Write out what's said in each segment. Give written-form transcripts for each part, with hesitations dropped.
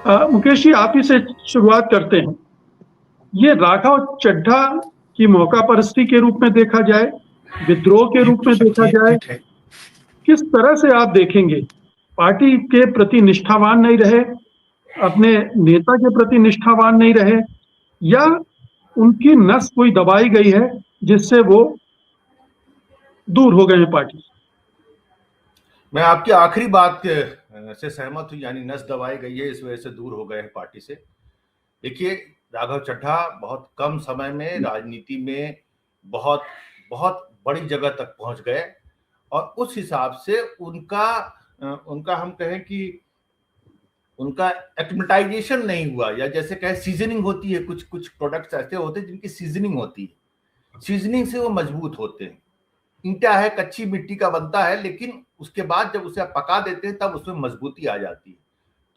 मुकेश जी, आप ही से शुरुआत करते हैं। ये राघव चड्ढा की मौका परस्ती के रूप में देखा जाए, विद्रोह के म्यूट रूप कर में सकती देखा है, जाए, म्यूट है। किस तरह से आप देखेंगे? पार्टी के प्रति निष्ठावान नहीं रहे, अपने नेता के प्रति निष्ठावान नहीं रहे, या उनकी नस कोई दबाई गई है जिससे वो दूर हो गए हैं पार्टी से? मैं आपकी आखिरी बात से सहमत हूं, यानी नस दबाई गई है, इस वजह से दूर हो गए हैं पार्टी से। देखिए, राघव चड्ढा बहुत कम समय में राजनीति में बहुत बहुत बड़ी जगह तक पहुंच गए, और उस हिसाब से उनका हम कहें कि उनका एक्लिमेटाइजेशन नहीं हुआ, या जैसे कहें सीजनिंग होती है, कुछ कुछ प्रोडक्ट्स ऐसे होते हैं जिनकी सीजनिंग होती है, सीजनिंग से वो मजबूत होते हैं। ईंटा है, कच्ची मिट्टी का बनता है, लेकिन उसके बाद जब उसे आप पका देते हैं तब उसमें मजबूती आ जाती है।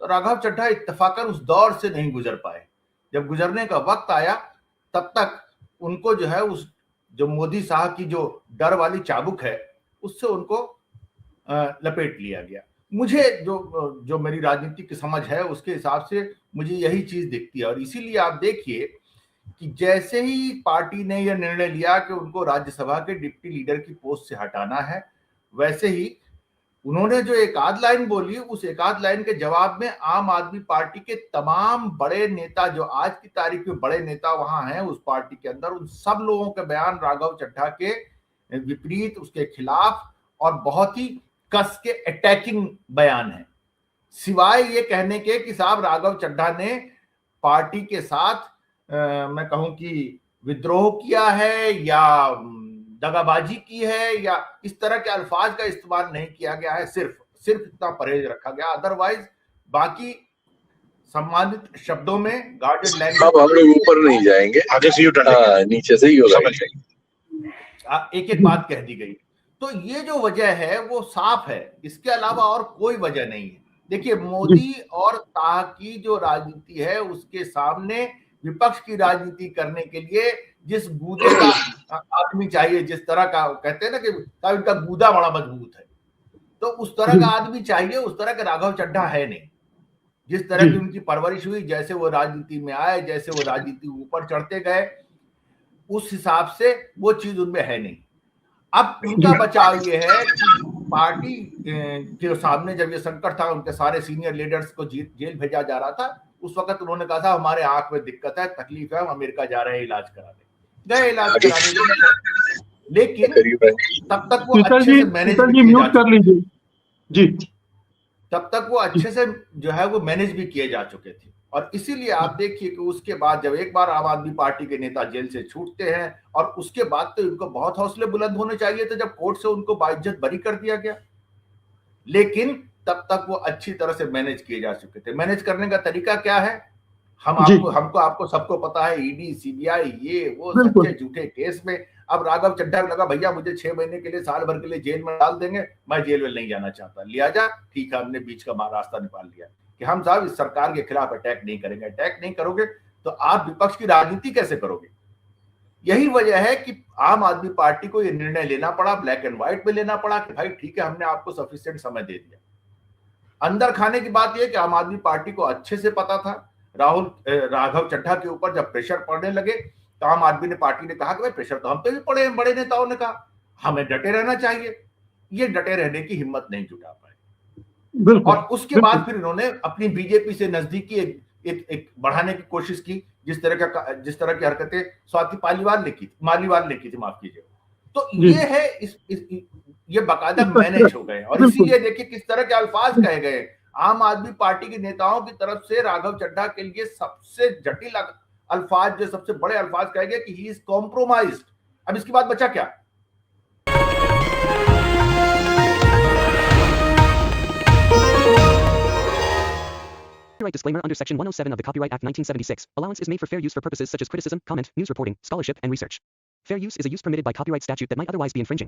तो राघव चड्ढा इत्तेफाकन उस दौर से नहीं गुजर पाए। जब गुजरने का वक्त आया, तब तक उनको जो है उस जो मोदी साहब की जो डर वाली चाबुक है, उससे उनको लपेट लिया गया। मुझे जो जो मेरी राजनीति की समझ है, उसके हिसाब से मुझे यही चीज दिखती है, और इसीलिए आप देखिए कि जैसे ही पार्टी ने यह निर्णय लिया कि उनको राज्यसभा के डिप्टी लीडर की पोस्ट से हटाना है, वैसे ही उन्होंने जो एक आध लाइन बोली, उस एक आध लाइन के जवाब में आम आदमी पार्टी के तमाम बड़े नेता, जो आज की तारीख में बड़े नेता वहां हैं उस पार्टी के अंदर, उन सब लोगों के बयान राघव चड्ढा के विपरीत, उसके खिलाफ, और बहुत ही कस के अटैकिंग बयान है। सिवाय ये कहने के कि साहब राघव चड्ढा ने पार्टी के साथ मैं कहूं कि विद्रोह किया है, या दगाबाजी की है, या इस तरह के अल्फाज का इस्तेमाल नहीं किया गया है। सिर्फ सिर्फ इतना परहेज रखा गया, अदरवाइज बाकी सम्मानित शब्दों में गार्डेड लैंग्वेज। अब हम लोग ऊपर नहीं जाएंगे, आगे से नीचे से ही होगा। एक एक बात कह दी गई। तो ये जो वजह है वो साफ है, इसके अलावा और कोई वजह नहीं है। देखिए, मोदी और शाह की जो राजनीति है, उसके सामने विपक्ष की राजनीति करने के लिए जिस गूदे का आदमी चाहिए, जिस तरह का कहते हैं ना कि इनका गूदा बड़ा मजबूत है, तो उस तरह का आदमी चाहिए। उस तरह का राघव चड्ढा है नहीं। जिस तरह की उनकी परवरिश हुई, जैसे वो राजनीति में आए, जैसे वो राजनीति ऊपर चढ़ते गए, उस हिसाब से वो चीज उनमें है नहीं। अब उनका बचाव ये है कि पार्टी के सामने जब ये संकट था, उनके सारे सीनियर लीडर्स को जेल भेजा जा रहा था, उस वक्त उन्होंने कहा था हमारे आंख में दिक्कत है, तकलीफ है, हम अमेरिका जा रहे हैं इलाज कराने। गए इलाज कराने, लेकिन तब तक वो अच्छे से मैनेज भी किए जा चुके जी, तब तक वो अच्छे से जो है वो मैनेज भी किए जा चुके थे। और इसीलिए आप देखिए कि उसके बाद जब एक बार आम आदमी पार्टी के नेता जेल से छूटते हैं, और उसके बाद तो उनको बहुत हौसले बुलंद होने चाहिए थे जब कोर्ट से उनको बाइज्जत बरी कर दिया गया, लेकिन तब तक वो अच्छी तरह से मैनेज किए जा चुके थे। मैनेज करने का तरीका क्या है, हमको सबको पता है। ईडी, सीबीआई, ये वो सच्चे झूठे केस में अब राघव चड्ढा लगा भैया मुझे 6 महीने के लिए, साल भर के लिए जेल में डाल देंगे, मैं जेल में नहीं जाना चाहता, लिया जा, ठीक है, हमने बीच का रास्ता निकाल लिया कि हम साहब इस सरकार के खिलाफ अटैक नहीं करेंगे। अटैक नहीं करोगे तो आप विपक्ष की राजनीति कैसे करोगे? यही वजह है कि आम आदमी पार्टी को यह निर्णय लेना पड़ा, ब्लैक एंड व्हाइट में लेना पड़ा कि भाई ठीक है, हमने आपको सफिशिएंट समय दे दिया। अंदर खाने की बात यह कि आम आदमी पार्टी को अच्छे से पता था राघव चड्ढा के ऊपर जब प्रेशर पड़ने लगे, तो आम आदमी पार्टी ने कहा कि भाई प्रेशर तो हम पे भी पड़े हैं। बड़े नेताओं ने कहा हमें डटे रहना चाहिए, ये डटे रहने की हिम्मत नहीं जुटा पाए। और उसके बाद फिर इन्होंने अपनी बीजेपी से नजदीकी एक बढ़ाने की कोशिश की, जिस तरह की हरकतें स्वाति मालीवाल ने की थी, माफ कीजिए। तो ये है ये बाकायदा मैनेज हो गए। और इसीलिए देखिए किस तरह के अल्फाज कहे गए आम आदमी पार्टी के नेताओं की तरफ से राघव चड्ढा के लिए। सबसे जटिल अल्फाज, जो सबसे बड़े अल्फाज कहे गए कि ही इज कॉम्प्रोमाइज्ड। अब इसके बाद बचा क्या? Copyright disclaimer under Section 107 of the Copyright Act 1976. Allowance is made for fair use for purposes such as criticism, comment, news reporting, scholarship, and research. Fair use is a use permitted by copyright statute that might otherwise be infringing.